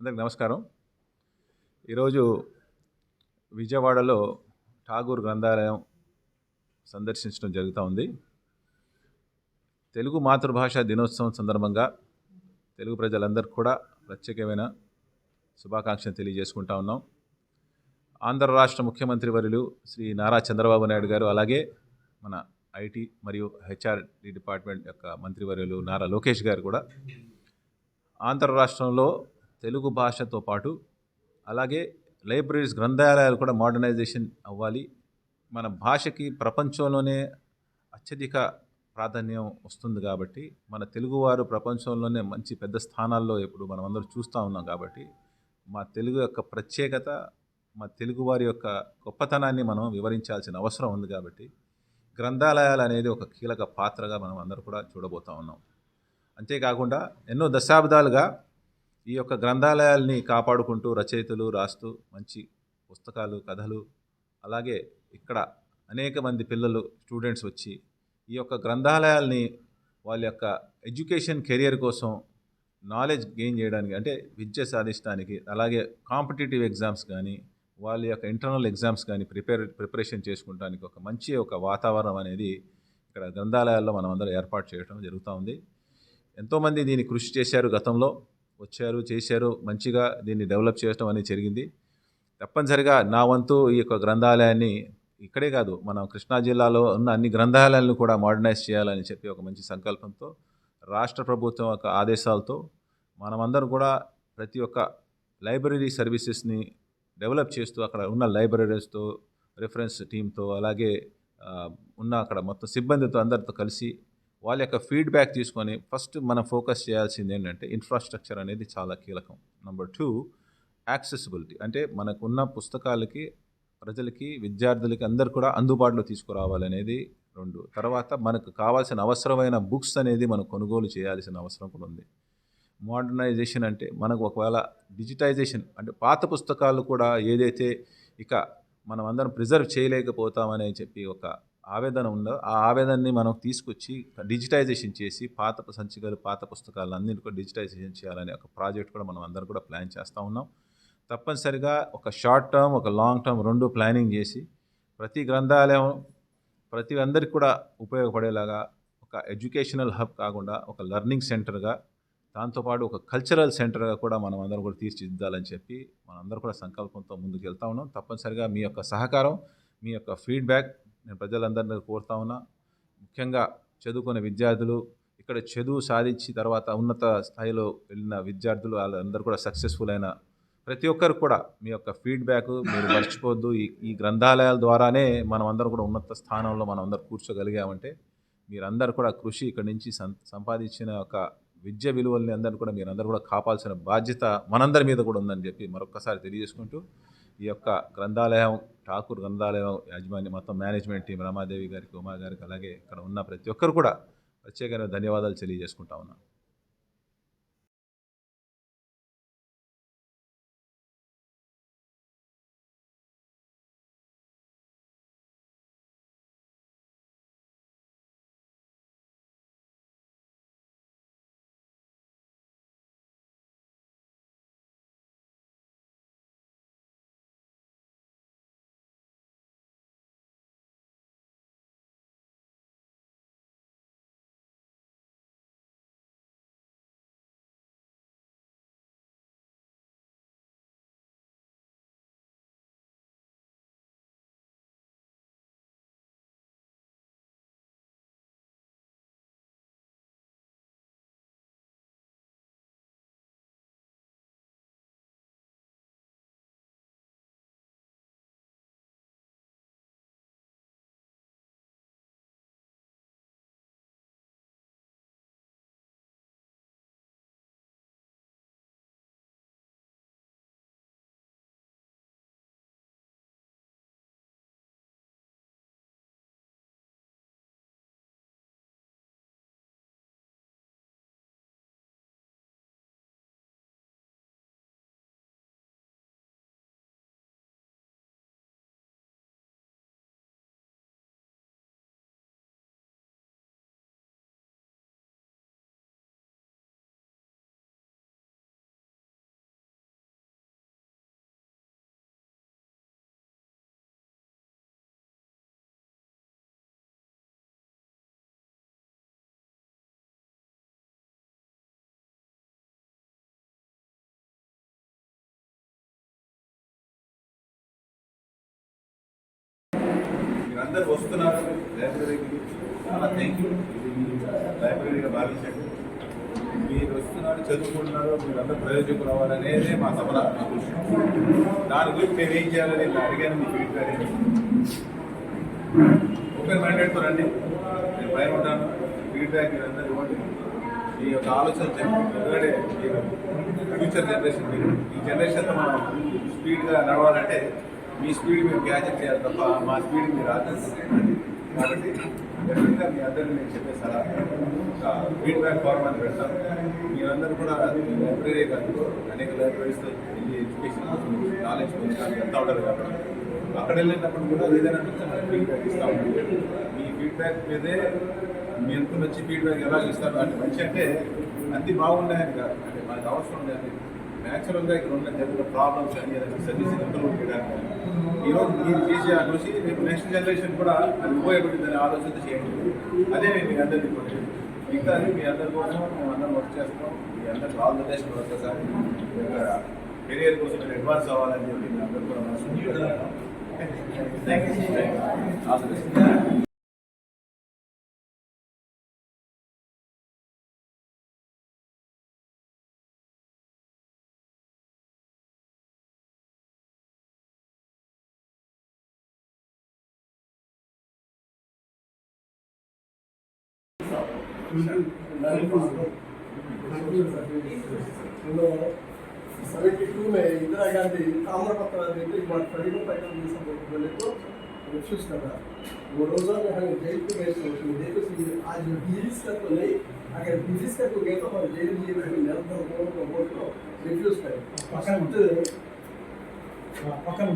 అందరికి నమస్కారం. ఈరోజు విజయవాడలో ఠాగూర్ గ్రంథాలయం సందర్శించడం జరుగుతూ ఉంది. తెలుగు మాతృభాష దినోత్సవం సందర్భంగా తెలుగు ప్రజలందరికీ కూడా ప్రత్యేకమైన శుభాకాంక్షలు తెలియజేసుకుంటా ఉన్నాం. ఆంధ్ర రాష్ట్ర ముఖ్యమంత్రి వర్యులు శ్రీ నారా చంద్రబాబు నాయుడు గారు, అలాగే మన ఐటీ మరియు హెచ్ఆర్డి డిపార్ట్మెంట్ యొక్క మంత్రివర్యులు నారా లోకేష్ గారు కూడా ఆంధ్ర రాష్ట్రంలో తెలుగు భాషతో పాటు అలాగే లైబ్రరీస్, గ్రంథాలయాలు కూడా మోడర్నైజేషన్ అవ్వాలి. మన భాషకి ప్రపంచంలోనే అత్యధిక ప్రాధాన్యం వస్తుంది కాబట్టి, మన తెలుగువారు ప్రపంచంలోనే మంచి పెద్ద స్థానాల్లో ఇప్పుడు మనం అందరూ చూస్తూ ఉన్నాం కాబట్టి, మా తెలుగు యొక్క ప్రత్యేకత, మా తెలుగువారి యొక్క గొప్పతనాన్ని మనం వివరించాల్సిన అవసరం ఉంది కాబట్టి, గ్రంథాలయాలు అనేది ఒక కీలక పాత్రగా మనం అందరూ కూడా చూడబోతూ ఉన్నాం. అంతేకాకుండా ఎన్నో దశాబ్దాలుగా ఈ యొక్క గ్రంథాలయాల్ని కాపాడుకుంటూ రచయితలు రాస్తూ మంచి పుస్తకాలు, కథలు, అలాగే ఇక్కడ అనేక మంది పిల్లలు, స్టూడెంట్స్ వచ్చి ఈ యొక్క గ్రంథాలయాల్ని వాళ్ళ యొక్క ఎడ్యుకేషన్ కెరియర్ కోసం నాలెడ్జ్ గెయిన్ చేయడానికి, అంటే విద్య సాధించడానికి, అలాగే కాంపిటేటివ్ ఎగ్జామ్స్ కానీ వాళ్ళ యొక్క ఇంటర్నల్ ఎగ్జామ్స్ కానీ ప్రిపరేషన్ చేసుకుంటానికి ఒక మంచి వాతావరణం అనేది ఇక్కడ గ్రంథాలయాల్లో మనం అందరూ ఏర్పాటు చేయడం జరుగుతూ ఉంది. ఎంతోమంది దీన్ని కృషి చేశారు, గతంలో వచ్చారు, చేశారు, మంచిగా దీన్ని డెవలప్ చేయడం అనేది జరిగింది. తప్పనిసరిగా నా వంతు ఈ యొక్క గ్రంథాలయాన్ని ఇక్కడే కాదు, మనం కృష్ణా జిల్లాలో ఉన్న అన్ని గ్రంథాలయాలను కూడా మోడర్నైజ్ చేయాలని చెప్పి ఒక మంచి సంకల్పంతో, రాష్ట్ర ప్రభుత్వం యొక్క ఆదేశాలతో మనమందరం కూడా ప్రతి ఒక్క లైబ్రరీ సర్వీసెస్ని డెవలప్ చేస్తూ, అక్కడ ఉన్న లైబ్రరీస్తో, రిఫరెన్స్ టీంతో, అలాగే ఉన్న అక్కడ మొత్తం సిబ్బందితో అందరితో కలిసి వాళ్ళ యొక్క ఫీడ్బ్యాక్ తీసుకొని ఫస్ట్ మనం ఫోకస్ చేయాల్సింది ఏంటంటే ఇన్ఫ్రాస్ట్రక్చర్ అనేది చాలా కీలకం. నెంబర్ 2 యాక్సెసిబిలిటీ, అంటే మనకున్న పుస్తకాలకి ప్రజలకి, విద్యార్థులకి అందరు కూడా అందుబాటులో తీసుకురావాలనేది 2. తర్వాత మనకు కావాల్సిన అవసరమైన బుక్స్ అనేది మనం కొనుగోలు చేయాల్సిన అవసరం కూడా ఉంది. మోడర్నైజేషన్ అంటే మనకు ఒకవేళ డిజిటైజేషన్, అంటే పాత పుస్తకాలు కూడా ఏదైతే ఇక మనం అందరం ప్రిజర్వ్ చేయలేకపోతామని చెప్పి ఒక ఆవేదన ఉందో, ఆ ఆవేదనని మనం తీసుకొచ్చి డిజిటైజేషన్ చేసి పాత సంచికలు, పాత పుస్తకాలు అన్నింటి కూడా డిజిటైజేషన్ చేయాలనే ఒక ప్రాజెక్ట్ కూడా మనం అందరం కూడా ప్లాన్ చేస్తూ ఉన్నాం. తప్పనిసరిగా ఒక షార్ట్ టర్మ్, ఒక లాంగ్ టర్మ్ 2 ప్లానింగ్ చేసి ప్రతి గ్రంథాలయం ప్రతి అందరికి కూడా ఉపయోగపడేలాగా ఒక ఎడ్యుకేషనల్ హబ్ కాకుండా ఒక లెర్నింగ్ సెంటర్గా, దాంతోపాటు ఒక కల్చరల్ సెంటర్గా కూడా మనం అందరం కూడా తీర్చిదిద్దాలని చెప్పి మనందరూ కూడా సంకల్పంతో ముందుకు వెళ్తా ఉన్నాం. తప్పనిసరిగా మీ యొక్క సహకారం, మీ యొక్క ఫీడ్బ్యాక్ నేను ప్రజలందరినీ కోరుతా ఉన్నా. ముఖ్యంగా చదువుకునే విద్యార్థులు, ఇక్కడ చదువు సాధించి తర్వాత ఉన్నత స్థాయిలో వెళ్ళిన విద్యార్థులు, వాళ్ళందరూ కూడా సక్సెస్ఫుల్ అయిన ప్రతి ఒక్కరు కూడా మీ యొక్క ఫీడ్బ్యాక్ మీరు మర్చిపోవద్దు. ఈ గ్రంథాలయాల ద్వారానే మనం అందరం కూడా ఉన్నత స్థానంలో మనం అందరూ కూర్చోగలిగామంటే మీరందరూ కూడా కృషి ఇక్కడి నుంచి సంపాదించిన ఒక విద్య విలువల్ని అందరూ కూడా మీరందరూ కూడా కాపాల్సిన బాధ్యత మనందరి మీద కూడా ఉందని చెప్పి మరొకసారి తెలియజేసుకుంటూ, ఈ యొక్క గ్రంథాలయం, ఠాకూర్ గ్రంథాలయం యాజమాన్యం మొత్తం మేనేజ్మెంట్ టీం, రమాదేవి గారికి, ఉమా గారికి, అలాగే ఇక్కడ ఉన్న ప్రతి ఒక్కరు కూడా ప్రత్యేకమైన ధన్యవాదాలు తెలియజేసుకుంటా ఉన్నాను. మీరందరూ వస్తున్నారు లైబ్రరీకి, చాలా థ్యాంక్ యూ. ఇది లైబ్రరీగా భావించండి. మీరు వస్తున్నారు, చదువుకుంటున్నారు, మీరందరూ ప్రయోజకులు అవ్వాలనేదే మా సభల కృషి. దాని గురించి మేము ఏం చేయాలని అడిగాను. మీ ఫీడ్బ్యాక్ ఓపెన్ మైండెడ్తో రండి, నేను పైన ఉంటాను. ఫీడ్బ్యాక్ మీరందరూ ఇవ్వండి, మీ యొక్క ఆలోచన ఎందుకంటే ఫ్యూచర్ జనరేషన్ మీరు. ఈ జనరేషన్తో మనం స్పీడ్గా నడవాలంటే మీ స్పీడ్ మీరు క్యాచప్ చేయాలి తప్ప మా స్పీడ్ మీరు ఆచరించాలి. కాబట్టి డెఫినెట్గా మీ అందరికీ నేను చెప్పే సలహా ఒక ఫీడ్బ్యాక్ ఫార్మ్ అని పెడతాను. మీరందరూ కూడా లైబ్రరీ కాదు, అనేక లైబ్రరీస్తో వెళ్ళి ఎడ్యుకేషన్ నాలెడ్జ్ పొందడానికి ఎంత ఉంటారు కాబట్టి అక్కడ వెళ్ళినప్పుడు కూడా ఏదైనా ఫీడ్బ్యాక్ ఇస్తూ ఉంటాం. మీ ఫీడ్బ్యాక్ మీదే మీ ఎంత మంచి ఫీడ్బ్యాక్ ఎలా ఇస్తారు అంటే మంచి అంటే అన్ని బాగున్నాయని కాదు, అంటే మనకు అవసరం ఉండేది న్యాచురల్గా ఇక్కడ ఉన్న జరుగుతున్న ప్రాబ్లమ్స్ అని సర్వీస్ ఇంప్రూవ్ చేయడానికి ఈరోజు మీరు చేసే ఆ కృషి రేపు నెక్స్ట్ జనరేషన్ కూడా అది ఉపయోగపడుతుందనే ఆలోచన చేయండి. అదే నేను మీ అందరికీ కోరేది. మిగతా మీ అందరి కోసం మేము అందరం వర్క్ చేస్తాం. మీ అందరికి ఆల్ ద బెస్ట్. ఒకసారి కెరియర్ కోసం మీరు అడ్వాన్స్ అవ్వాలని చెప్పి మీ అందరూ కూడా మనసు thank you. All the best. में इंदिरा गांधी ताम्रपत्र खरीद बोले तो रिफ्यूज कर रहा। वो रोजा में हमें जेल पे गए तो देखो आज बिजनेस का तो नहीं, अगर बिजनेस का तो गए तो हम जेल में हमें निर्भर को बोल तो रिफ्यूज करें पकड़